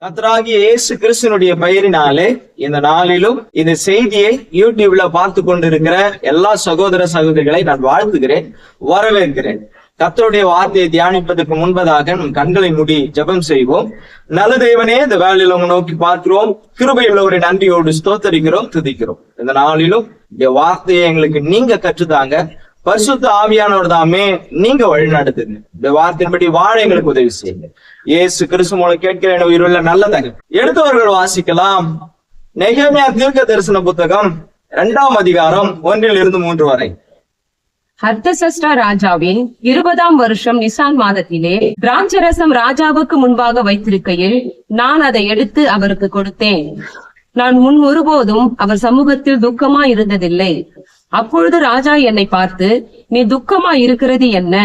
கர்த்தராகிய இயேசு கிறிஸ்துவினுடைய பெயரினாலே இந்த நாளிலும் இந்த செய்தியை யூடியூப்ல பார்த்து கொண்டிருக்கிற எல்லா சகோதர சகோதரிகளை நான் வாழ்த்துகிறேன், வரவேற்கிறேன். கர்த்தருடைய வார்த்தையை தியானிப்பதற்கு முன்பதாக நம் கண்களை மூடி ஜெபம் செய்வோம். நல்ல தேவனே, இந்த வேளையில உங்க நோக்கி பார்க்கிறோம். கிருபையுள்ளவரை நன்றியோடு ஸ்தோத்தரிக்கிறோம், துதிக்கிறோம். இந்த நாளிலும் இந்த வார்த்தையை எங்களுக்கு நீங்க கற்றுத்தாங்க. பரிசுத்த ஆவியானவர் தாமே நீங்க வழி நடத்துங்க. இந்த வார்த்தையின்படி வாழ எங்களுக்கு உதவி செய்யுங்க. இயேசு கிறிஸ்து மூலம் கேட்கிற உயிருள்ள நல்லதாக எடுத்தவர்கள் வாசிக்கலாம். நெகேமியா தீர்க்க தரிசன புத்தகம் 2ஆம் அதிகாரம் 1-3 வரை. அர்தசஷ்டா ராஜாவின் 20ஆம் வருஷம் நிசான் மாதத்திலே திராட்சரசம் ராஜாவுக்கு முன்பாக வைத்திருக்கையில் நான் அதை எடுத்து அவருக்கு கொடுத்தேன். நான் முன் ஒருபோதும் அவர் சமூகத்தில் துக்கமா இருந்ததில்லை. அப்பொழுது ராஜா என்னை பார்த்து, நீ துக்கமா இருக்கிறது என்ன?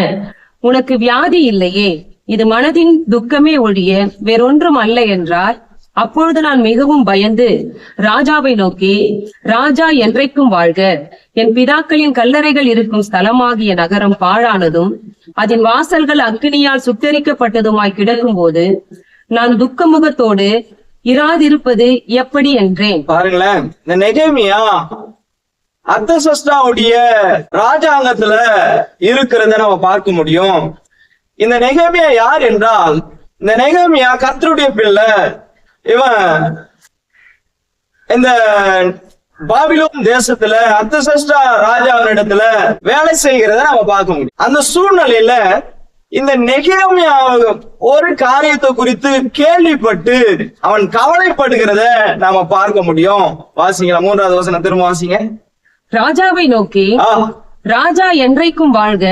உனக்கு வியாதி இல்லையே, இது மனதின் துக்கமே ஒழிய வேறொன்றும் அல்ல என்றார். அப்பொழுது நான் மிகவும் பயந்து ராஜாவை நோக்கி, ராஜா என்றைக்கும் வாழ்க. என் பிதாக்களின் கல்லறைகள் இருக்கும் ஸ்தலமாகிய நகரம் பாழானதும் அதன் வாசல்கள் அக்கினியால் சுட்டெரிக்கப்பட்டதுமாய் கிடக்கும் போது நான் துக்கமுகத்தோடு இராதிருப்பது எப்படி என்றேன். பாருங்களேன், இந்த நெகேமியா அர்தசஷ்டாவுடைய ராஜாங்கத்துல இருக்கிறத நம்ம பார்க்க முடியும். இந்த நெகேமியா யார் என்றால், இந்த நெகேமியா கர்த்தருடைய பிள்ளை. இவன் இந்த பாபிலோன் தேசத்துல அர்தசஷ்டா ராஜாவினிடத்துல வேலை செய்கிறத நம்ம பார்க்க முடியும். அந்த சூழ்நிலையில இந்த நெகேமியா ஒரு காரியத்தை குறித்து கேள்விப்பட்டு அவன் கவலைப்படுகிறத நாம பார்க்க முடியும். வாசிங்களா, 3வது வசனம் திரும்ப வாசிங்க. ராஜாவை நோக்கி, ராஜா என்றைக்கும் வாழ்க.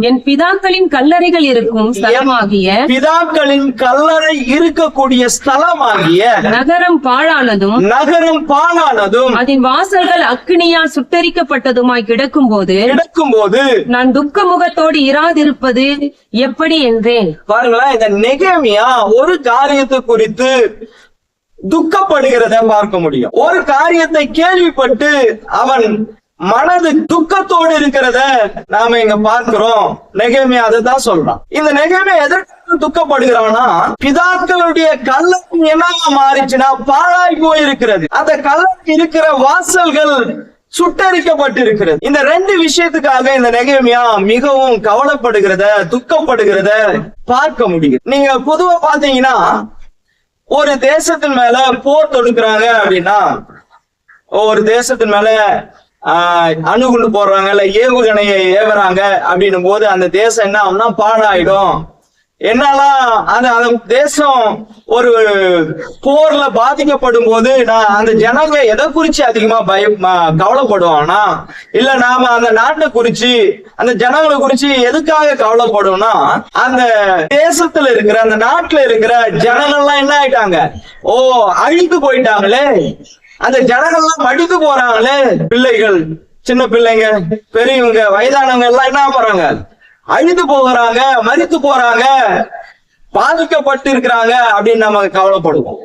என் பிதாக்களின் கல்லறைகள் இருக்கும் ஸ்தலமாகிய பிதாக்களின் கல்லறை இருக்கக்கூடிய ஸ்தலமாகிய நகரம் பாழானதும் அதன் வாசல்கள் அக்கினியால் சுட்டெரிக்கப்பட்டதுமாய் கிடக்கும் போது நான் துக்க முகத்தோடு இராதிருப்பது எப்படி என்றேன். பாருங்களேன், இந்த நெகேமியா ஒரு காரியத்தை குறித்து துக்கப்படுகிறத பார்க்க முடியும். ஒரு காரியத்தை கேள்விப்பட்டு அவன் மனது துக்கத்தோடு இருக்கிறத நாம இங்க பார்க்கிறோம். நெகேமியா அதுதான் சொல்றான். இந்த நெகேமியா எதற்கு துக்கப்படுகிறான்னா, பிதாக்களுடைய கல்லறை என்னவா மாறிச்சுன்னா பாழாய் போயிருக்கிறது. அந்த கல்லறை இருக்கிற வாசல்கள் சுட்டரிக்கப்பட்டிருக்கிறது. இந்த 2 விஷயத்துக்காக இந்த நெகேமியா மிகவும் கவலைப்படுகிறத, துக்கப்படுகிறத பார்க்க முடியும். நீங்க பொதுவா பாத்தீங்கன்னா, ஒரு தேசத்தின் மேல போர் தொடுக்கிறாங்க அப்படின்னா, ஒரு தேசத்தின் மேல அணுகுண்டு போடுறாங்க, இல்ல ஏவுகணையை ஏவுறாங்க அப்படின்னும் போது அந்த தேசம் என்ன ஆகும்னா பாழாயிடும். என்னாலாம் அந்த தேசம் ஒரு போர்ல பாதிக்கப்படும் போது அந்த ஜனங்க எதை குறிச்சு அதிகமா கவலைப்படுவாங்கன்னா, இல்ல நாம அந்த நாட்டை குறிச்சு அந்த ஜனங்களை குறிச்சு எதுக்காக கவலைப்படுவோம்னா, அந்த தேசத்துல இருக்கிற அந்த நாட்டுல இருக்கிற ஜனங்கள்லாம் என்ன ஆயிட்டாங்க, அழித்து போயிட்டாங்களே, அந்த ஜனங்கள்லாம் மடித்து போறாங்களே, பிள்ளைகள், சின்ன பிள்ளைங்க, பெரியவங்க, வயதானவங்க எல்லாம் என்ன போறாங்க, அழிந்து போகிறாங்க, மரித்து போறாங்க, பாதிக்கப்பட்டு இருக்கிறாங்க அப்படின்னு நம்ம கவலைப்படுவோம்.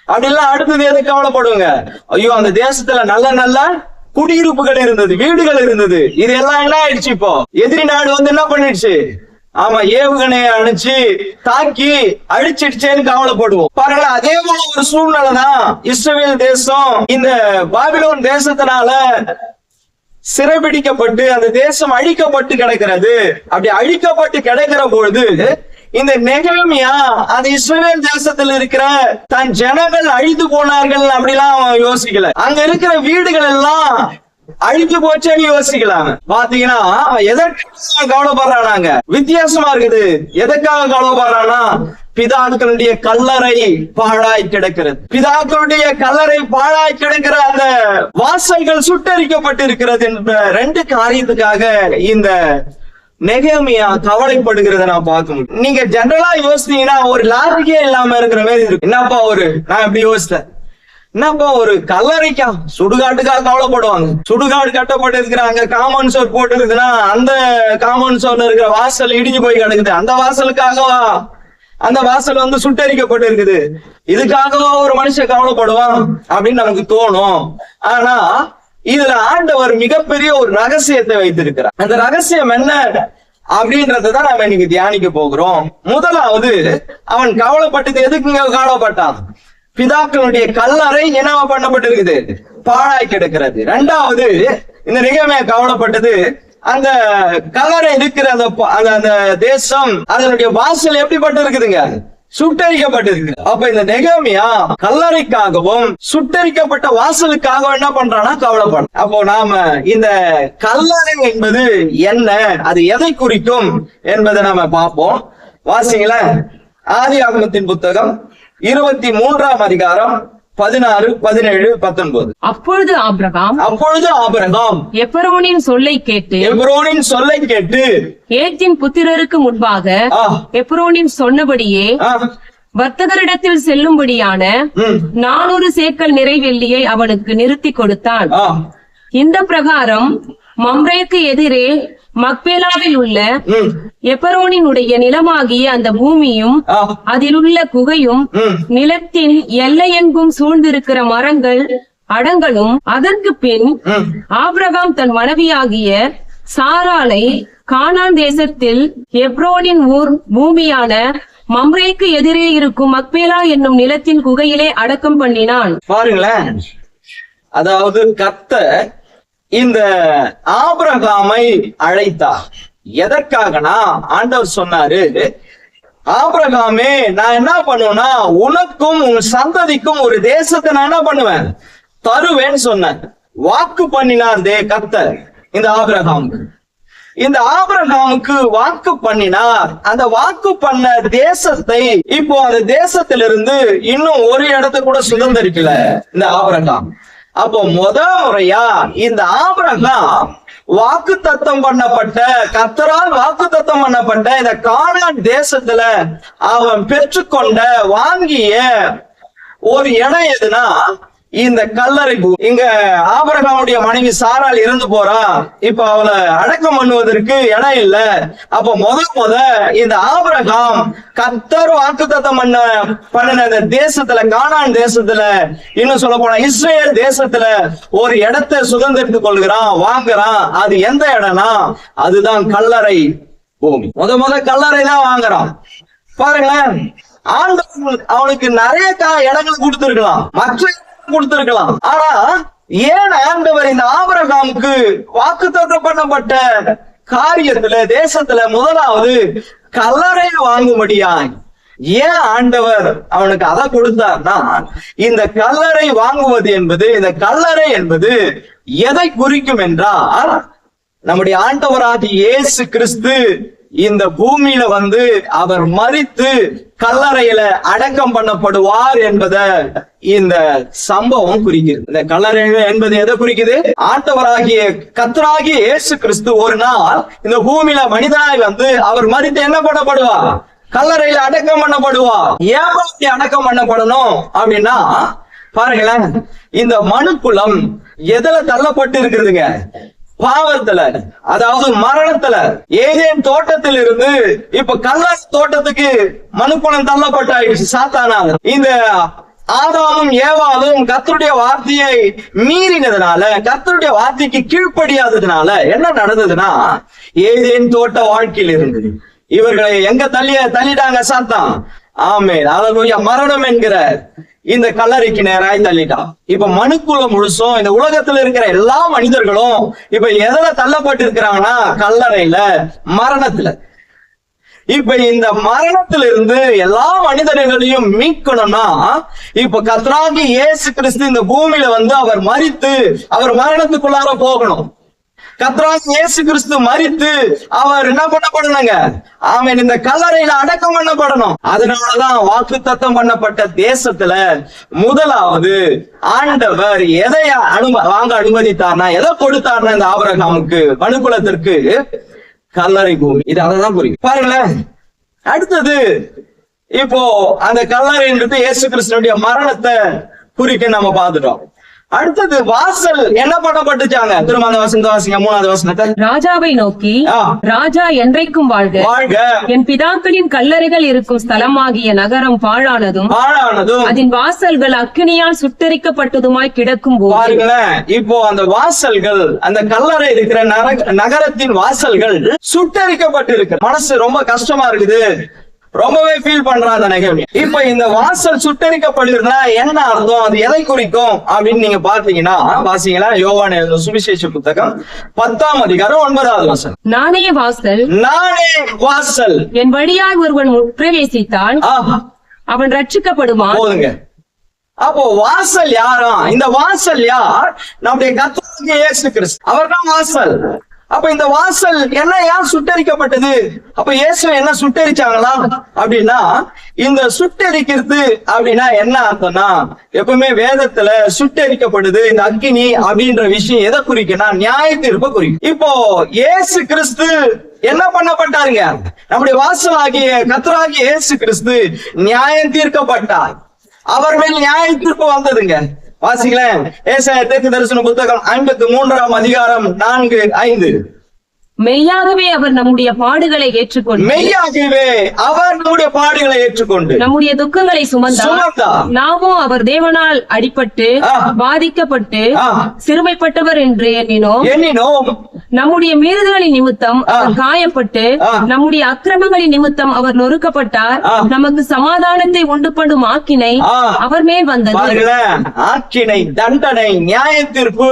அப்படிலாம் அடுத்தது எது கவலைப்படுவோங்க, ஐயோ அந்த தேசத்துல நல்ல நல்ல குடியிருப்புகள் இருந்தது, வீடுகள் இருந்தது, இது எல்லாம் என்ன ஆயிடுச்சு, இப்போ எதிரி நாடு வந்து என்ன பண்ணிடுச்சு, ஆமா ஏவுகணையை அணைச்சு தாக்கி அழிச்சிடுச்சேன்னு கவலைப்படுவோம். பாருங்க, அதே போல ஒரு சூழ்நிலை தான் இஸ்ரவேல் தேசம் இந்த பாபிலோன் தேசத்தினால சிறைபிடிக்கப்பட்டு அந்த தேசம் அழிக்கப்பட்டு கிடக்கிறது. அப்படி அழிக்கப்பட்டு கிடக்கிற பொழுது இந்த நெகேமியா அந்த இஸ்ரவேல் தேசத்தில் இருக்கிற தன் ஜனங்கள் அழித்து போனார்கள் அப்படிலாம் யோசிக்கல. அங்க இருக்கிற வீடுகள் எல்லாம் அழிஞ்சு போச்சேன்னு யோசிக்கலாம். பாத்தீங்கன்னா எதற்காக கவலைப்படுறாங்க, வித்தியாசமா இருக்குது. எதற்காக கவலைப்படுறானா, பிதாக்களுடைய கல்லறை பாழாய் கிடக்கிறது. பிதாக்களுடைய கல்லறை பாழாய் கிடக்கிற அந்த வாசல்கள் சுட்டரிக்கப்பட்டிருக்கிறது என்ற 2 காரியத்துக்காக இந்த நெகேமியா கவலைப்படுகிறத நான் பார்க்க முடியும். நீங்க ஜெனரலா யோசித்தீங்கன்னா ஒரு லாரிக்கே இல்லாம இருக்கிற மாதிரி இருக்கு. என்னப்பா நான் எப்படி யோசித்தேன், என்னப்பா ஒரு கல்லறைக்கா, சுடுகாட்டுக்காக கவலைப்படுவாங்க. சுடுகாடு கட்டப்பட்டு இருக்கிறாங்க, காமன் சோர் போட்டு இருக்குன்னா அந்த காமன் சோர்ல இருக்கிற வாசல் இடிஞ்சு போய் கிடக்குது, அந்த வாசலுக்காகவா அந்த வாசல் வந்து சுட்டரிக்கப்பட்டு இருக்குது, இதுக்காகவா ஒரு மனுஷன் கவலைப்படுவான் அப்படின்னு நமக்கு தோணும். ஆனா இதுல ஆண்டவர் மிகப்பெரிய ஒரு ரகசியத்தை வைத்திருக்கிறார். அந்த ரகசியம் என்ன அப்படின்றதான் நம்ம இன்னைக்கு தியானிக்க போகிறோம். முதலாவது, அவன் கவலைப்பட்டது எதுக்குங்க கவலைப்பட்டான்? பிதாக்களுடைய கல்லறை என்னவா பண்ணப்பட்டிருக்குது? பாழாய் கிடக்கிறது. இரண்டாவது, இந்த நிகழ்மையை கவலைப்பட்டது அந்த கல்லறை இருக்கிற அந்த தேசம், அதனுடைய வாசல் எப்படிப்பட்டு இருக்குதுங்க? சுட்டரிக்கப்பட்டிருக்கு. அப்ப இந்த நெகேமியா கல்லறைக்காகவும் சுட்டரிக்கப்பட்ட வாசலுக்காகவும் என்ன பண்றானா? கவலைப்பட. அப்போ நாம இந்த கல்லறை என்பது என்ன, அது எதை குறிக்கும் என்பதை நாம பார்ப்போம். வாசிங்கள ஆதியாகமத்தின் புத்தகம் 23ஆம் அதிகாரம் 16, 17, 19. அப்பொழுது ஆபிரகாம் எப்ரோனின் சொல்லை கேட்டு ஏத்தின் புத்திரருக்கு முன்பாக எப்ரோனின் சொன்னபடியே வர்த்தகரிடத்தில் செல்லும்படியான 400 சேக்கல் நிறைவெள்ளியை அவனுக்கு நிறுத்தி கொடுத்தான். இந்த பிரகாரம் மம்ரேக்கு எதிரே மக்பேலாவில் உள்ள எபரோனினுடைய நிலமாகிய அந்த பூமியும் அதில் உள்ள குகையும் நிலத்தின் எல்லையெங்கும் சூழ்ந்திருக்கிற மரங்கள் அடங்களும். அதற்கு பின் ஆபிரகாம் தன் மனைவியாகிய சாராளை கானான் தேசத்தில் எப்ரோனின் பூமியான மம்ரேக்கு எதிரே இருக்கும் மக்பேலா என்னும் நிலத்தின் குகையிலே அடக்கம் பண்ணினான். பாருங்களேன், அதாவது கர்த்தர் இந்த ஆபிரகாமை அழைத்தார். எதற்காகனா, ஆண்டவர் சொன்னாரு, ஆபிரகாமே நான் என்ன பண்ணுவேன்னா உனக்கும் உன் சந்ததிக்கும் ஒரு தேசத்தை நான் என்ன பண்ணுவேன்? தருவேன்னு சொன்னேன். வாக்கு பண்ணினார் கர்த்தர் இந்த ஆபிரகாமுக்கு. இந்த ஆபிரகாமுக்கு வாக்கு பண்ணினார். அந்த வாக்கு பண்ண தேசத்தை இப்போ அந்த தேசத்திலிருந்து இன்னும் ஒரு இடத்தை கூட சுதந்திரிக்கல இந்த ஆபிரகாம். அப்போ முறையா இந்த ஆபிரகாம் வாக்கு தத்தம் பண்ணப்பட்ட, கர்த்தரால் வாக்கு தத்தம் பண்ணப்பட்ட இந்த கானான் தேசத்துல அவன் பெற்றுக்கொண்ட வாங்கிய ஒரு இடம் எதுனா இந்த கல்லறை. இங்க ஆபிரகாமுடைய மனைவி சாராள் இறந்து போறா. இப்ப அவளை அடக்கம் பண்ணுவதற்கு இடம் இல்ல. அப்ப இந்த ஆபிரகாம் கர்த்தர் வாக்குத்தத்தம் பண்ணின இந்த தேசத்துல, கானான் தேசத்துல, இன்னும் சொல்ல போனா இஸ்ரேல் தேசத்துல ஒரு இடத்தை சுதந்திரித்துக் கொள்கிறான், வாங்குறான். அது எந்த இடம்னா அதுதான் கல்லறை பூமி. கல்லறை தான் வாங்குறான். பாருங்களேன், ஆண்டவர் அவனுக்கு நிறைய இடங்கள் கொடுத்திருக்கலாம், மற்ற கொடுத்திருக்கலாம். ஆனா ஏன் ஆண்டவர் இந்த ஆபிரகாமுக்கு வாக்குத்தத்தம் பண்ணப்பட்ட காரியத்துல, தேசத்துல முதலாவது கல்லறை வாங்கும்படியாய் ஏன் ஆண்டவர் அவனுக்கு அதை கொடுத்தார்னா, இந்த கல்லறை வாங்குவது என்பது, இந்த கல்லறை என்பது எதை குறிக்கும் என்றால், நம்முடைய ஆண்டவராகிய இயேசு கிறிஸ்து இந்த பூமியில அவர் மரித்து கல்லறையில அடக்கம் பண்ணப்படுவார் என்பதை இந்த சம்பவம் குறிக்கிறது. இந்த கல்லறை என்பது எதை குறிக்குது? ஆண்டவராகிய கர்த்தராகிய இயேசு கிறிஸ்து ஒரு நாள் இந்த பூமியில மனிதனாய் அவர் மரித்து என்ன பண்ணப்படுவார்? கல்லறையில அடக்கம் பண்ணப்படுவார். ஏன் அடக்கம் பண்ணப்படணும் அப்படின்னா, பாருங்களேன், இந்த மனுக்குலம் எதுல தள்ளப்பட்டு இருக்கிறதுங்க? பாவத்துல, அதாவது மரணத்துல. ஏதேன் தோட்டத்தில் இருந்து இப்ப கல்லறை தோட்டத்துக்கு மனுக்குலம் தள்ளப்பட்டாயிடுச்சு சாத்தானால. இந்த ஆதாமும் ஏவாளும் கர்த்தருடைய வார்த்தையை மீறினதுனால, கர்த்தருடைய வார்த்தைக்கு கீழ்ப்படியாததுனால என்ன நடந்ததுன்னா, ஏதேன் தோட்ட வாழ்க்கையில் இருந்தது இவர்களை எங்க தள்ளிட்டாங்க? சாத்தான். ஆமென், அல்லேலூயா. மரணம் என்கிற இந்த கல்லறைக்கு நேராய் தள்ளிட்டான். இப்ப மனுக்குலம் முழுசும், இந்த உலகத்துல இருக்கிற எல்லா மனிதர்களும் இப்ப எதுல தள்ளப்பட்டு இருக்கிறாங்கன்னா கல்லறையில, மரணத்துல. இப்ப இந்த மரணத்திலிருந்து எல்லா மனிதர்களையும் மீட்கணும்னா, இப்ப கர்த்தராகிய இயேசு கிறிஸ்து இந்த பூமியில அவர் மரித்து அவர் மரணத்துக்குள்ளார போகணும். கர்த்தராகிய இயேசு கிறிஸ்து மரித்து அவர் என்ன பண்ணப்படணுங்க? ஆமென், இந்த கல்லறையில அடக்கம் பண்ணப்படணும். அதனாலதான் வாக்குத்தத்தம் பண்ணப்பட்ட தேசத்துல முதலாவது ஆண்டவர் எதை வாங்க அனுமதித்தார்னா, எதை கொடுத்தார்னா இந்த ஆபிரகாமுக்கு, மனுக்குலத்திற்கு கல்லறை பூமி. இது அதான் புரியும். பாருங்களேன், அடுத்தது இப்போ அந்த கல்லறைன்றது இயேசு கிறிஸ்துடைய மரணத்தை குறிக்க நம்ம பார்த்துட்டோம். அடுத்தது வாசல் என்ன பண்ணப்பட்டுச்சாங்க? திரும்ப அந்த வசனத்தை வாசிங்க, 3வது வசனத்தை. ராஜாவை நோக்கி, ஆ. ராஜா என்றைக்கும் வாழ்க. வாழ்க. என் பிதாக்களின் கல்லறைகள் இருக்கும் ஸ்தலமாகிய நகரம் பாழானதும் பாழானதும் அதன் வாசல்கள் அக்கினியால் சுட்டரிக்கப்பட்டதுமாய் கிடக்கும் போது. பாருங்களேன், இப்போ அந்த வாசல்கள், அந்த கல்லறை இருக்கிற நகரத்தின் வாசல்கள் சுட்டரிக்கப்பட்டு இருக்கு. மனசு ரொம்ப கஷ்டமா இருக்குது, ரொம்பவே ஃபீல் பண்றான் அந்த நெகேமியா. இப்ப இந்த வாசல் சுட்டரிக்கப்படுகிறதுனா என்ன அர்த்தம், அது எதை குறிக்கும் அப்படின்னு நீங்க பாத்தீங்கன்னா, வாசிங்களா, யோவான் எழுதின சுவிசேஷ புத்தகம் 10ஆம் அதிகாரம் 9வது வசனம். நானே வாசல், நானே வாசல், என் வழியாய் ஒருவன் பிரவேசித்தால் அவன் ரட்சிக்கப்படுவான். போதுங்க. அப்போ வாசல் யாரா? இந்த வாசல் யார்? நம்முடைய கர்த்தராகிய இயேசு கிறிஸ்து, அவர்தான் வாசல். அப்ப இந்த வாசல் என்ன யார் சுட்டரிக்கப்பட்டது? அப்ப இயேசு என்ன சுட்டரிச்சாங்களா அப்படின்னா, இந்த சுட்டரிக்கிறது அப்படின்னா என்ன அர்த்தம்னா, எப்பவுமே வேதத்துல சுட்டரிக்கப்படுது இந்த அக்கினி அப்படின்ற விஷயம் எதை குறிக்குன்னா, நியாய தீர்ப்பை குறிக்கும். இப்போ இயேசு கிறிஸ்து என்ன பண்ணப்பட்டாருங்க? நம்முடைய வாசலாகிய கர்த்தராகிய இயேசு கிறிஸ்து நியாயம் தீர்க்கப்பட்டார். அவர் மேல் நியாய தீர்ப்பு வந்ததுங்க. வாசிங்களேன், ஏசாயா தீர்க்கதரிசன புத்தகம் 53ஆம் அதிகாரம் 4-5. மெய்யாகவே அவர் நம்முடைய பாடுகளை ஏற்றுக்கொண்டு, மெய்யாகவே அவர் நம்முடைய பாடுகளை ஏற்றுக்கொண்டு நம்முடைய துக்கங்களை சுமந்தார். நாமும் அவர் தேவனால் அடிபட்டு பாதிக்கப்பட்டு சிறுமைப்பட்டவர் என்று எண்ணினோம். நம்முடைய மீறுதலின் நிமித்தம் அவர் காயப்பட்டு, நம்முடைய அக்கிரமங்களின் நிமித்தம் அவர் நொறுக்கப்பட்டார். நமக்கு சமாதானத்தை உண்டு பண்ணும் ஆக்கினை அவர் மேல் வந்தது. ஆக்கினை, தண்டனை, நியாய தீர்ப்பு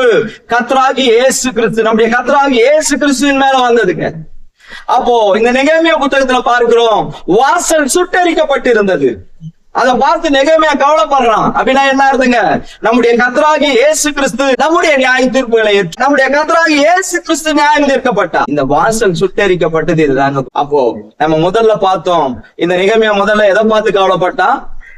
கர்த்தராகிய இயேசு கிறிஸ்து, நம்முடைய கர்த்தராகிய இயேசு கிறிஸ்துவின் மேல வந்ததுங்க. அப்போ இந்த நெகேமியா புத்தகத்துல பார்க்கிறோம், வாசல் சுட்டரிக்கப்பட்டிருந்தது. அதை பார்த்து நெகேமியா கவலைப்படுறான். அப்படின்னா என்ன அர்த்தங்க? நம்முடைய கர்த்தராகிய இயேசு கிறிஸ்து நம்முடைய நியாய தீர்ப்புகளை ஏற்று, நம்முடைய கர்த்தராகிய இயேசு கிறிஸ்து நியாயம் தீர்க்கப்பட்டார். இந்த வாசல் சுட்டரிக்கப்பட்டது இதுதாங்க. அப்போ நம்ம முதல்ல பார்த்தோம், இந்த நெகேமியா முதல்ல எதை பார்த்து கவலைப்பட்டா?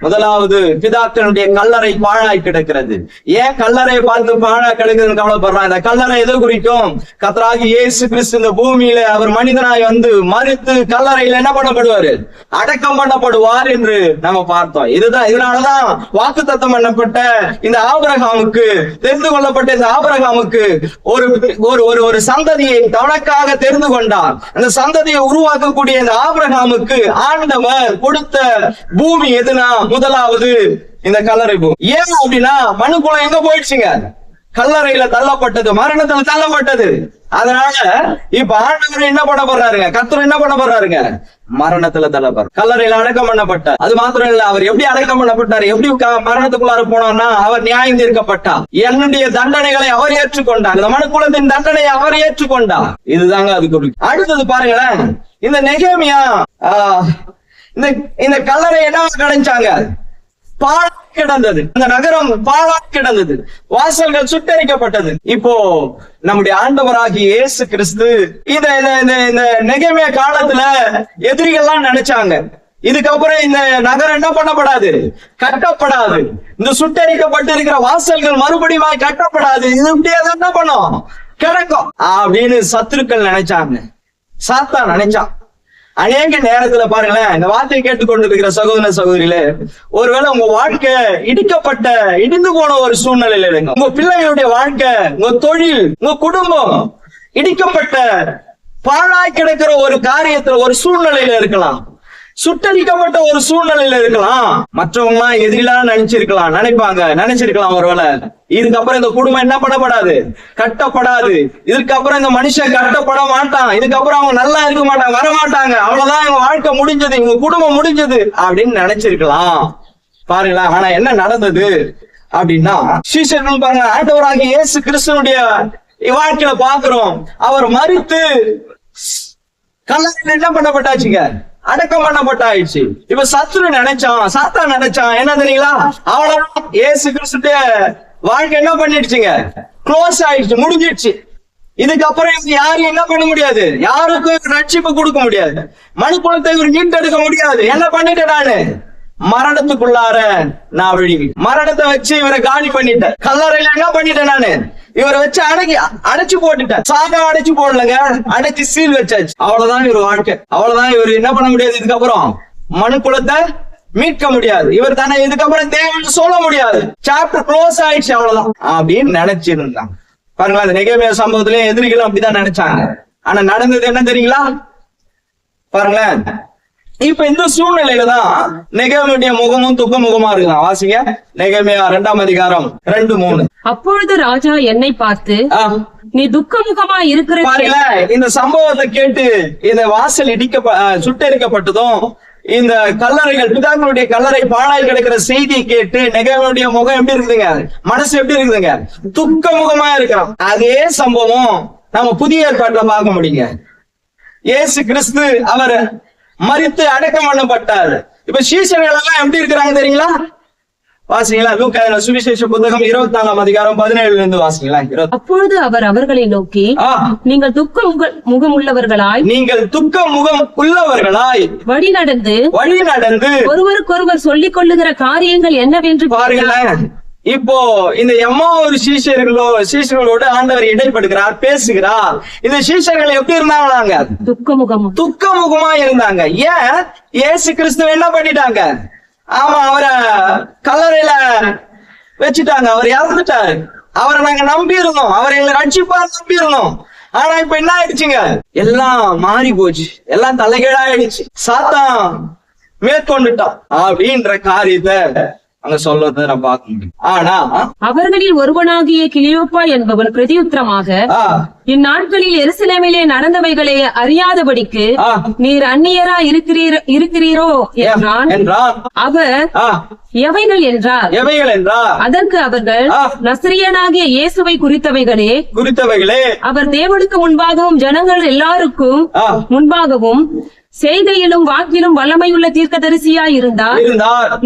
முதலாவது, பிதாக்களுடைய கல்லறை பாழாய் கிடக்கிறது. ஏன் கல்லறை பார்த்து பாழாய் கிடக்குதுன்னு கவலைப்படுறான்? இந்த கல்லறை எது குறிக்கும்? கர்த்தராகிய இயேசு கிறிஸ்து இந்த பூமியில அவர் மனிதனாய் வந்து மரித்து கல்லறையில என்ன பண்ணப்படுவாரு? அடக்கம் பண்ணப்படுவார் என்று நம்ம பார்த்தோம். இதனாலதான் வாக்குத்தத்தம் பண்ணப்பட்ட இந்த ஆபிரகாமுக்கு, தெரிந்து கொள்ளப்பட்ட இந்த ஆபிரகாமுக்கு ஒரு சந்ததியை தனக்காக தெரிந்து கொண்டார். அந்த சந்ததியை உருவாக்கக்கூடிய இந்த ஆபிரகாமுக்கு ஆண்டவர் கொடுத்த பூமி எதுனா, முதலாவது இந்த கல்லறை பூமி. ஏன் அப்படின்னா, மனுக்குலம் எங்க போயிடுச்சுங்க? கல்லறையில தள்ளப்பட்டது, மரணத்துல தள்ளப்பட்டது. அதனால இப்ப ஆண்டவர் என்ன பண்ண போறாருங்க? கர்த்தர் என்ன பண்ண போறாருங்க? மரணத்துல தள்ளப்படுற, கல்லறையில அடக்கம் பண்ணப்பட்டார். அது மாத்திரம் இல்ல, அவர் எப்படி அடக்கம் பண்ணப்பட்டார், எப்படி மரணத்துக்குள்ளார போனோம்னா, அவர் நியாயம் தீர்க்கப்பட்டார். என்னுடைய தண்டனைகளை அவர் ஏற்றுக்கொண்டார். இந்த மனுக்குலத்தின் தண்டனையை அவர் ஏற்றுக்கொண்டார். இதுதாங்க அது குறிக்கும். அடுத்தது பாருங்களேன், இந்த நெகேமியா இந்த கல்லறை என்ன கிடைச்சாங்க? பாழா கிடந்தது. இந்த நகரம் பாழா கிடந்தது, வாசல்கள் சுட்டரிக்கப்பட்டது. இப்போ நம்முடைய ஆண்டவராகிய இயேசு கிறிஸ்து இந்த நெகேமியா காலத்துல எதிரிகள்லாம் நினைச்சாங்க, இதுக்கப்புறம் இந்த நகரம் என்ன பண்ணப்படாது, கட்டப்படாது. இந்த சுட்டரிக்கப்பட்டு இருக்கிற வாசல்கள் மறுபடியும் கட்டப்படாது, இது இப்படியே என்ன பண்ணும், கிடக்கும் அப்படின்னு சத்துருக்கள் நினைச்சாங்க, சாத்தான் நினைச்சான். அநேக நேரத்துல பாருங்களேன், இந்த வார்த்தையை கேட்டுக்கொண்டிருக்கிற சகோதர சகோதரிகளே, ஒருவேளை உங்க வாழ்க்கை இடிந்து போன ஒரு சூழ்நிலையில இருங்க. உங்க பிள்ளைகளுடைய வாழ்க்கை, உங்க தொழில், உங்க குடும்பம் இடிக்கப்பட்ட பாழாய் கிடக்கிற ஒரு காரியத்துல, ஒரு சூழ்நிலையில இருக்கலாம், சுட்டரிக்கப்பட்ட ஒரு சூழ்நிலையில இருக்கலாம். மற்றவங்க எதிரிலாம் நினைச்சிருக்கலாம் ஒருவேளை, இதுக்கப்புறம் இந்த குடும்பம் என்ன பண்ணப்படாது, கட்டப்படாது. இதுக்கப்புறம் இந்த மனுஷன் கட்டப்பட மாட்டான், இதுக்கப்புறம் அவங்க நல்லா இருக்க மாட்டாங்க, வர மாட்டாங்க, அவ்வளவுதான் இவங்க வாழ்க்கை முடிஞ்சது, இவங்க குடும்பம் முடிஞ்சது அப்படின்னு நினைச்சிருக்கலாம். பாருங்களா, ஆனா என்ன நடந்தது அப்படின்னா, சீஷர்கள் பாருங்க, ஆண்டவராகிய இயேசு கிறிஸ்துனுடைய வாழ்க்கையில பாக்குறோம், அவர் மரித்து கல்லறையில் என்ன பண்ணப்பட்டாச்சுங்க, அடக்கம் பண்ணப்பட்டாயிடுச்சு. இப்ப சாத்தான் நினைச்சான் என்ன தெரியுங்களா, அவ்வளவுதான் இயேசு கிறிஸ்துடைய வாழ்க்கை என்ன பண்ணிடுச்சுங்க, க்ளோஸ் ஆயிடுச்சு, முடிஞ்சிடுச்சு. இதுக்கப்புறம் யாரும் என்ன பண்ண முடியாது, யாருக்கும் ரட்சிப்பு கொடுக்க முடியாது, மனுக்குலத்தை இவர் மீட்டெடுக்க முடியாது. என்ன பண்ணிட்டேன் நானு, மரணத்துக்குள்ளார நான் விழுகி, மரணத்தை வச்சு இவரை காலி பண்ணிட்டேன். கல்லறையில என்ன பண்ணிட்டேன் நானு, இவரை வச்சு அடைச்சு போட்டுட்டேன். சாதா அடைச்சு போடலங்க, அடைச்சு சீல் வச்சாச்சு. அவ்வளவுதான் இவர் வாழ்க்கை, அவ்வளவுதான். இவர் என்ன பண்ண முடியாது, இதுக்கப்புறம் மனுக்குலத்தை மீட்க முடியாது, இவர் தானே இதுக்கப்புறம் தேவன் சொல்ல முடியாது, சாப்டர் க்ளோஸ் ஆயிடுச்சு அவ்வளவுதான் அப்படின்னு நினைச்சிருந்தாங்க. பாருங்களா, அந்த நெகேமியா சம்பவத்திலே எதிரிகளும் அப்படிதான் நினைச்சாங்க. ஆனா நடந்தது என்ன தெரியுங்களா? பாருங்களேன், இப்ப இந்த சூழ்நிலையில தான் நெகேமியாவுடைய முகமும் துக்க முகமா இருக்கலாம். வாசிங்க நெகேமியா 2ஆம் அதிகாரம் 2-3. அப்பொழுது ராஜா என்னை பார்த்து, நீ துக்கமுகமா இருக்கிற. பாருங்களேன், இந்த சம்பவத்தை கேட்டு இந்த வாசல் சுட்டெரிக்கப்பட்டதும், இந்த கல்லறைகள், பிதாக்களுடைய கல்லறை பாழாய் கிடக்கிற செய்தியை கேட்டு நெகேமியாவுடைய முகம் எப்படி இருக்குதுங்க, மனசு எப்படி இருக்குதுங்க, துக்க முகமா இருக்கிறோம். அதே சம்பவம் நம்ம புதிய ஏற்பாட்டுல பார்க்க முடியுங்க. இயேசு கிறிஸ்து அவர் மரித்து அடக்கம் பண்ணப்பட்டார். இப்ப சீஷர்கள் எல்லாம் எப்படி இருக்கிறாங்க தெரியுங்களா? வாசிங்களா, லூக்கா சுவிசேஷ புத்தகம் 24ஆம் அதிகாரம் 17 வாசிங்களா. அப்பொழுது அவர் அவர்களை நோக்கி, நீங்கள் துக்க முகம் உள்ளவர்களாய் வழி நடந்து ஒருவருக்கொருவர் சொல்லிக் கொள்ளுகிற காரியங்கள் என்னவென்று பாருங்களேன். இப்போ இந்த எம்மாவூர் சீஷர்களோடு ஆண்டவர் இடைப்படுகிறார், பேசுகிறார். இந்த சீஷர்கள் எப்படி இருந்தாங்க? துக்க முகமா இருந்தாங்க. ஏன்? இயேசு கிறிஸ்துவ என்ன பண்ணிட்டாங்க? ஆமா, அவரை கல்லறையில வச்சுட்டாங்க, அவர் இறந்துட்டாரு. அவரை நாங்க நம்பி இருந்தோம், அவரை எங்களை ரட்சிப்பார் நம்பி இருந்தோம். ஆனா இப்ப என்ன ஆயிடுச்சுங்க? எல்லாம் மாறி போச்சு, எல்லாம் தலைகீழாயிடுச்சு, சாத்தான் மேற்கொண்டுட்டான் அப்படின்ற காரியத்தை அங்க சொல்றதை நான் பார்க்க முடியும். ஆனா அவர்களில் ஒருவனாகிய கிளியோப்பா என்பவன் பிரதியுத்தரமாக, இந்நாட்களில் எருசலேமிலே நடந்தவைகளை அறியாதபடிக்கு நீர் அந்நியரா இருக்கிறீரோ என்றான். அவர் எவைகள் என்றார். அதற்கு அவர்கள், நசரியனாகிய இயேசுவை குறித்தவைகளே அவர் தேவனுக்கு முன்பாகவும் ஜனங்கள் எல்லாருக்கும் முன்பாகவும் செய்கையிலும் வாக்கிலும் வல்லமையுள்ள தீர்க்கதரிசியாய் இருந்தார்.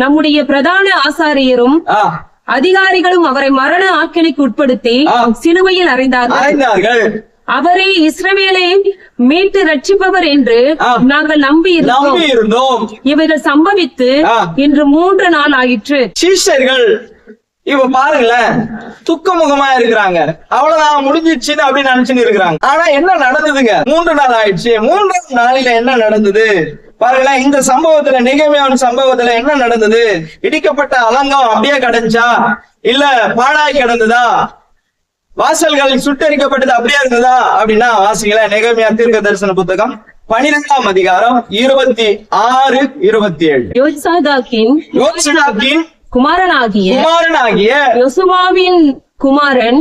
நம்முடைய பிரதான ஆசாரியரும் அதிகாரிகளும் அவரை மரண ஆக்கினைக்கு உட்படுத்தி சிலுவையில் அறைந்தார்கள். அவரை இஸ்ரவேலை மீட்டு ரட்சிப்பவர் என்று நாங்கள் நம்பி இருந்தோம். இவைகள் சம்பவித்து இன்று 3 நாள் ஆயிற்று. சீஷர்கள் இப்ப பாருங்களேன், துக்க முகமா இருக்கிறாங்க, அவ்வளவுதான் முடிஞ்சிச்சுன்னு அப்படின்னு நினைச்சுன்னு இருக்கிறாங்க. ஆனா என்ன நடந்ததுங்க? 3 நாள் ஆயிடுச்சு. 3ஆம் நாளில என்ன நடந்தது பாருங்களேன். இந்த சம்பவத்துல, நெகேமியாவின் சம்பவத்துல என்ன நடந்தது? இடிக்கப்பட்ட அலங்கம் அப்படியே கிடந்துச்சா, இல்ல பாழாய் கிடந்ததா? வாசல்கள் சுட்டரிக்கப்பட்டது அப்படியே இருந்ததா அப்படின்னா வாசிங்களா, நெகேமியா தீர்க்க தரிசன புத்தகம் 12ஆம் அதிகாரம் 26, 27. யோசிதாக்கின் குமாரனாகிய யோசுவாவின் குமாரன்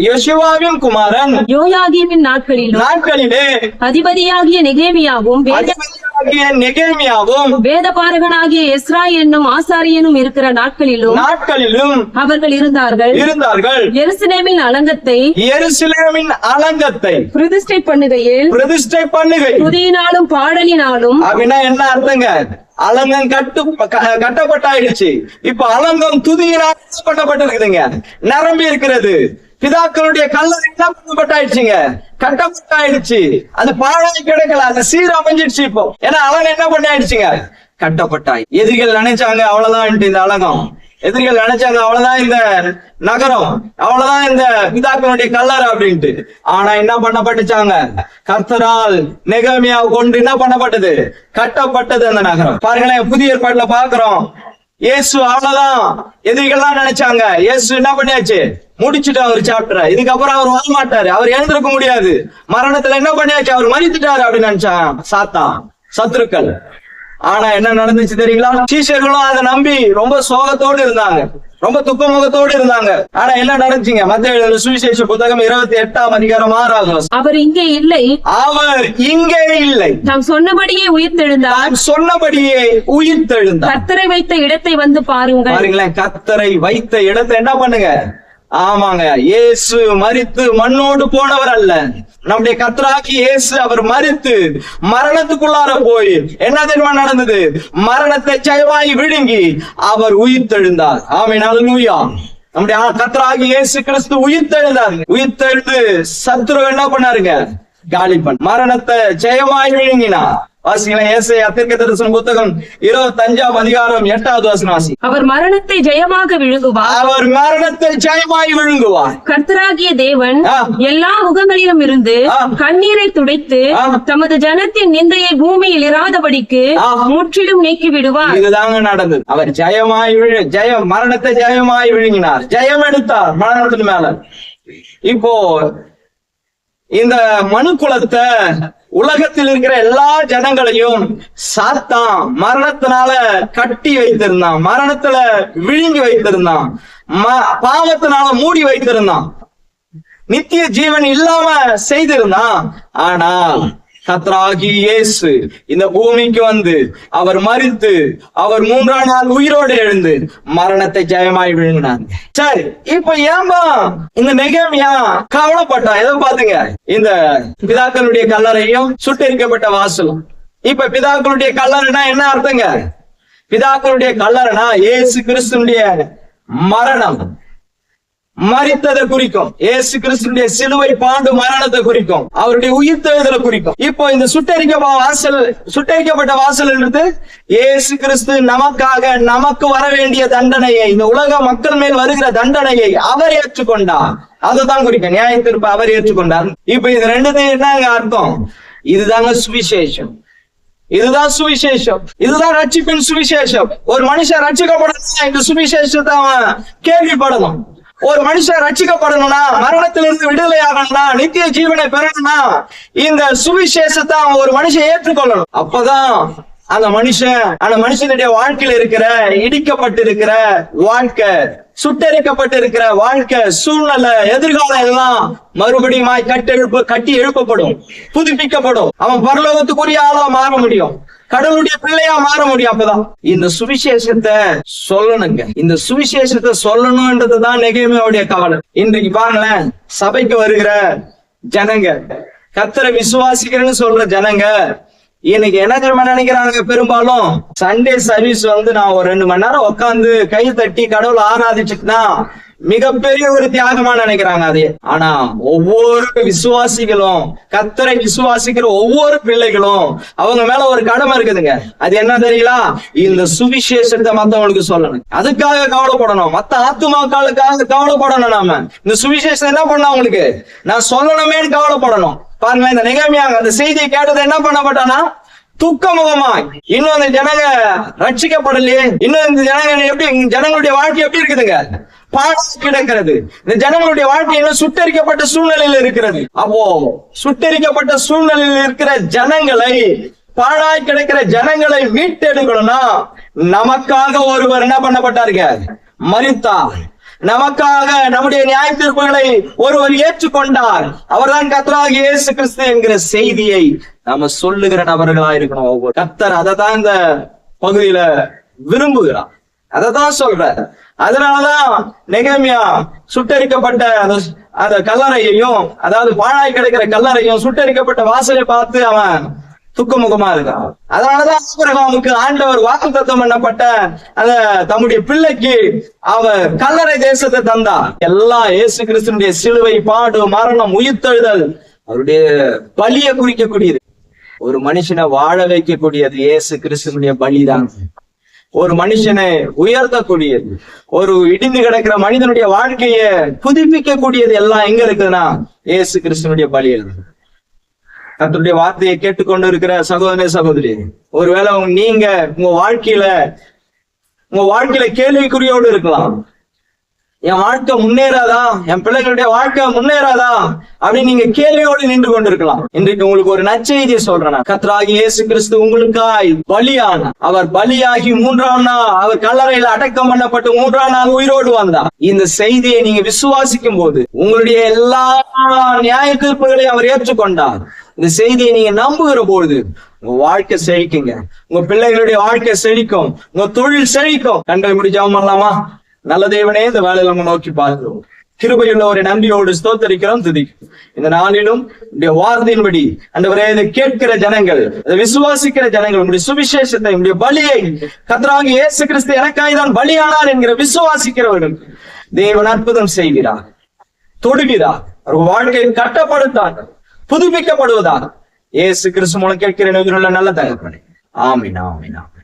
யோயாகீமின் நாட்களிலே அதிபதியாகிய நெகேமியாவும் வேதபாரகனாகிய எஸ்ரா என்னும் ஆசாரியனும் இருக்கிற நாட்களிலும் அவர்கள் இருந்தார்கள். எருசலேமின் அலங்கத்தை பிரதிஷ்டை பண்ணுகையில் துதியினாலும் பாடலினாலும். அப்படின்னா என்ன அர்த்தங்க? அலங்கம் கட்டப்பட்டாயிடுச்சு. இப்ப அலங்கம் துதியினால் கட்டப்பட்டிருக்குதுங்க, நிரம்பி இருக்கிறது. பிதாக்களுடைய கல்லறை என்ன பண்ணப்பட்டாயிடுச்சுங்க? கட்டப்பட்டாயிடுச்சு. அது பாழாய் கிடக்கல, அந்த சீரமைஞ்சிடுச்சு. இப்போ ஏன்னா அலங்கம் என்ன பண்ணி ஆயிடுச்சுங்க? கட்டப்பட்டாய். எதிரிகள் நினைச்சாங்க அவ்வளவுதான் இந்த அலங்கம், எதிரிகள் நினைச்சாங்க அவ்வளவுதான் இந்த நகரம், அவ்வளவுதான் இந்த பிதாக்களுடைய கல்லறை அப்படின்ட்டு. ஆனா என்ன பண்ணப்பட்டுச்சாங்க? கர்த்தரால் நெகேமியா கொண்டு என்ன பண்ணப்பட்டது? கட்டப்பட்டது அந்த நகரம். பாருங்களேன், புதிய ஏற்பாட்டுல பாக்குறோம், இயேசு அவ்வளவுதான் எதிரிகள்லாம் நினைச்சாங்க. இயேசு என்ன பண்ணியாச்சு? முடிச்சுட்டார் ஒரு சாப்டர். இதுக்கப்புறம் அவர் வரமாட்டாரு, அவர் எழுந்திருக்க முடியாது. மரணத்துல என்ன பண்ணியாச்சு? அவர் மரித்துட்டாரு அப்படின்னு நினைச்சாங்க சாத்தான், சத்துருக்கள். ஆனா என்ன நடந்துச்சு தெரியுங்களா? சீஷர்களும் அதை நம்பி ரொம்ப சோகத்தோடு இருந்தாங்க, ரொம்ப துக்க முகத்தோடு இருந்தாங்க. ஆனா என்ன நடந்துச்சுங்க? மத்தேயு சுவிசேஷ புத்தகம் 28ஆம் அதிகாரம் 6வது வசனம். அவர் இங்கே இல்லை, தாம் சொன்னபடியே உயிர்த்தெழுந்தார். கர்த்தரை வைத்த இடத்தை வந்து பாருங்களேன். கர்த்தரை வைத்த இடத்தை என்ன பண்ணுங்க? ஆமாங்க, இயேசு மரித்து மண்ணோடு போனவர் அல்ல. நம்முடைய கர்த்தராகி இயேசு அவர் மரித்து மரணத்துக்குள்ளார போய் என்ன தெரியுமா நடந்தது? மரணத்தை ஜெயமாய் விழுங்கி அவர் உயிர்த்தெழுந்தார். ஆமென், அல்லேலூயா. நம்முடைய கர்த்தராகி இயேசு கிறிஸ்து உயிர்த்தெழுந்தார். உயிர்த்தெழுந்து சத்துரு என்ன பண்ணாருங்க? காலி பண்ண, மரணத்தை ஜெயமாய் விழுங்கினா. வாசிக்கலாம். ஏசாயா தீர்க்கதரிசன புத்தகம் 25ஆம் அதிகாரம் 8வது வசனம் வாசி. அவர் மரணத்தை ஜெயமாக விழுங்குவார். அவர் மரணத்தை ஜெயமாய் விழுங்குவார். கர்த்தராகிய தேவன் ஆ. எல்லா முகங்களிலும் இருந்து ஆ. கண்ணீரை துடைத்து ஆ. தமது ஜனத்தின் நிந்தையை பூமியில் இராதபடிக்கு ஆ. முற்றிலும் நீக்கி விடுவார். இதுதாங்க நடந்தது. அவர் மரணத்தை ஜெயமாய் விழுங்கினார், ஜெயம் எடுத்தார் மரணத்தின் மேல. இப்போ இந்த மனு குலத்தை, உலகத்தில் இருக்கிற எல்லா ஜனங்களையும் சாத்தான் மரணத்தினால கட்டி வைத்திருந்தான், மரணத்துல விழுங்கி வைத்திருந்தான், பாவத்தினால மூடி வைத்திருந்தான், நித்திய ஜீவன் இல்லாம செய்திருந்தான். ஆனால் கர்த்தராகிய இயேசு இந்த பூமிக்கு வந்து அவர் மரித்து அவர் 3ஆம் நாள் உயிரோடு எழுந்து மரணத்தை ஜெயமாய் விழுங்கினார். சரி, இப்ப ஏன்பா இந்த நெகேமியா கவலைப்பட்டான்? எதை பாத்துங்க, இந்த பிதாக்களுடைய கல்லறையும் சுட்டெரிக்கப்பட்ட வாசலும். இப்ப பிதாக்களுடைய கல்லறைனா என்ன அர்த்தங்க? பிதாக்களுடைய கல்லறைனா இயேசு கிறிஸ்துனுடைய மரணம், மரித்ததை குறிக்கும். இயேசு கிறிஸ்துடைய சிலுவை பாண்டு மரணத்தை குறிக்கும், அவருடைய உயிர்த்தெழுதலை குறிக்கும். இப்போ இந்த சுட்டரிக்கப்பட்ட வாசல் என்றது இயேசு கிறிஸ்து நமக்காக, நமக்கு வர வேண்டிய தண்டனையை, இந்த உலக மக்கள் மேல் வருகிற தண்டனையை அவர் ஏற்றுக்கொண்டார். அதுதான் குறிக்கும். நியாய தீர்ப்பு அவர் ஏற்றுக்கொண்டார். இப்ப இது ரெண்டுத்தையும் என்னங்க அர்த்தம்? இதுதாங்க சுவிசேஷம். இதுதான் சுவிசேஷம், இதுதான் ரட்சிப்பின் சுவிசேஷம். ஒரு மனுஷன் ரட்சிக்கப்படணும், இந்த சுவிசேஷத்தை அவன் கேள்விப்படணும். ஒரு மனுஷன் ரட்சிக்கப்படணும்னா, மரணத்திலிருந்து விடுதலை ஆகணும்னா, நித்திய ஜீவனை பெறணும்னா, இந்த சுவிசேஷத்தை ஒரு மனுஷன் ஏற்றுக்கொள்ளணும். அப்பதான் அந்த மனுஷனுடைய வாழ்க்கையில இருக்கிற இடிக்கப்பட்டிருக்கிற வாழ்க்கை, சுட்டரிக்கப்பட்டிருக்கிற வாழ்க்கை, சூழ்நிலை, எதிர்காலம் எல்லாம் மறுபடியும் கட்டி எழுப்பப்படும், புதுப்பிக்கப்படும். அவன் பரலோகத்துக்குரிய ஆளா மாற முடியும், கடவுளுடைய பிள்ளையா மாற முடியும். அப்பதான் இந்த சுவிசேஷத்தை சொல்லணுங்க. இந்த சுவிசேஷத்தை சொல்லணும்ன்றதுதான் நெகேமியாவுடைய கவலை. இன்றைக்கு பாருங்களேன், சபைக்கு வருகிற ஜனங்க, கர்த்தரை விசுவாசிக்கிறேன்னு சொல்ற ஜனங்க இன்னைக்கு என்ன தெரியுமா நினைக்கிறாங்க? பெரும்பாலும் சண்டே சர்வீஸ் வந்து நான் ஒரு 2 மணி நேரம் உட்காந்து கை தட்டி கடவுளை ஆராதிச்சுட்டுனா மிகப்பெரிய ஒரு தியாகமா நினைக்கிறாங்க அது. ஆனா ஒவ்வொரு விசுவாசிகளும், கர்த்தரை விசுவாசிக்கிற ஒவ்வொரு பிள்ளைகளும் அவங்க மேல ஒரு கடமை இருக்குதுங்க. அது என்ன தெரியுங்களா? இந்த சுவிசேஷத்தை மத்தவங்களுக்கு சொல்லணும், அதுக்காக கவலைப்படணும். மத்த ஆத்துமாக்களுக்காக கவலைப்படணும். நாம இந்த சுவிசேஷம் என்ன பண்ண அவங்களுக்கு நான் சொல்லணுமேன்னு கவலைப்படணும். பாருங்க, இந்த நெகேமியா அந்த செய்தியை கேட்டது என்ன பண்ணப்பட்டானா, துக்கமுகமாய். இன்னும் இந்த ஜனங்க ரட்சிக்கப்படலையே, இன்னும் இந்த ஜனங்களுடைய வாழ்க்கை எப்படி இருக்குதுங்க? பாழாய் கிடக்கிறது. இந்த ஜனங்களுடைய வாழ்க்கை இன்னும் சுட்டரிக்கப்பட்ட சூழ்நிலையில் இருக்கிறது. அப்போ சுட்டரிக்கப்பட்ட சூழ்நிலையில் இருக்கிற ஜனங்களை, பாழாய் கிடக்கிற ஜனங்களை மீட்டெடுக்கணும்னா நமக்காக ஒருவர் என்ன பண்ணப்பட்டாருங்க? மரித்தார். நமக்காக நம்முடைய நியாய தீர்ப்புகளை ஒருவர் ஏற்றுக்கொண்டார். அவர்தான் கர்த்தராகிய இயேசு கிறிஸ்து என்கிற செய்தியை நாம சொல்லுகிற நபர்களா இருக்கணும். ஒவ்வொரு கர்த்தர் அதை தான் இந்த பகுதியில விரும்புகிறார், அதை தான் சொல்ற. அதனாலதான் நெகேமியா சுட்டரிக்கப்பட்ட அந்த கல்லறையையும், அதாவது பாழாய் கிடைக்கிற கல்லறையும் சுட்டரிக்கப்பட்ட வாசலை பார்த்து அவன் துக்கமுகமா இருக்கான். அதனாலதான் ஆபிரகாமுக்கு ஆண்டவர் வாக்குத்தத்தம் பண்ணப்பட்ட அந்த தம்முடைய பிள்ளைக்கு அவர் கல்லறை தேசத்தை தந்தார். எல்லாம் இயேசு கிறிஸ்துனுடைய சிலுவை பாடு, மரணம், உயிர்த்தெழுதல் அவருடைய பலியை குறிக்கக்கூடியது. ஒரு மனுஷனை வாழ வைக்கக்கூடியது இயேசு கிறிஸ்துனுடைய பலிதான். ஒரு மனுஷனை உயர்த்தக்கூடியது, ஒரு இடிந்து கிடக்கிற மனிதனுடைய வாழ்க்கையை புதுப்பிக்கக்கூடியது எல்லாம் எங்க இருக்குதுன்னா இயேசு கிறிஸ்துனுடைய பலியில். கர்த்தருடைய வார்த்தையை கேட்டுக்கொண்டு இருக்கிற சகோதர சகோதரி, ஒருவேளை நீங்க உங்க வாழ்க்கையில கேள்விக்குறியோடு இருக்கலாம். என் வாழ்க்கை முன்னேறாதா, என் பிள்ளைகளுடைய வாழ்க்கை முன்னேறாதா அப்படின்னு நீங்க கேள்வியோடு நின்று கொண்டிருக்கலாம். இன்றைக்கு உங்களுக்கு ஒரு நற்செய்தியை சொல்றேன். கர்த்தராகிய இயேசு கிறிஸ்து உங்களுக்காய் பலியான, அவர் பலியாகி 3ஆம் நாள் அவர் கல்லறையில அடக்கம் பண்ணப்பட்டு 3ஆம் நாள் உயிரோடு வந்தார். இந்த செய்தியை நீங்க விசுவாசிக்கும் போது உங்களுடைய எல்லா நியாய தீர்ப்புகளையும் அவர் ஏற்றுக்கொண்டார். இந்த செய்தியை நீங்க நம்புகிற பொழுது உங்க வாழ்க்கை செழிக்குங்க, உங்க பிள்ளைகளுடைய வாழ்க்கை செழிக்கும், உங்க தொழில் செழிக்கும். கண்களை முடி ஜெபம் பண்ணலாமா? நல்ல தேவனே, இந்த வேலையில நம்ம நோக்கி பார்க்கிறோம். கிருபையுள்ள ஒரு நன்றியோடு ஸ்தோத்தரிக்கிறோம், துதிக்கிறோம். இந்த நாளிலும் உடைய வார்த்தையின்படி ஆண்டவரே, இதை கேட்கிற ஜனங்கள், இதை விசுவாசிக்கிற ஜனங்கள் உங்களுடைய சுவிசேஷத்தை, உங்களுடைய பலியை, கர்த்தராகிய இயேசு கிறிஸ்து எனக்காய் தான் பலியானார் என்கிற விசுவாசிக்கிறவர்கள் தேவன் அற்புதம் செய்கிறார், தொடுகிறார். அவர்கள் வாழ்க்கையை கட்டப்படுத்தார், புதுப்பிக்கப்படுவதாக இயேசு கிறிஸ்து மூலம் கேட்கிறேன் உயிருள்ள நல்ல தகப்பனே. ஆமீன், ஆமீன், ஆமீன்.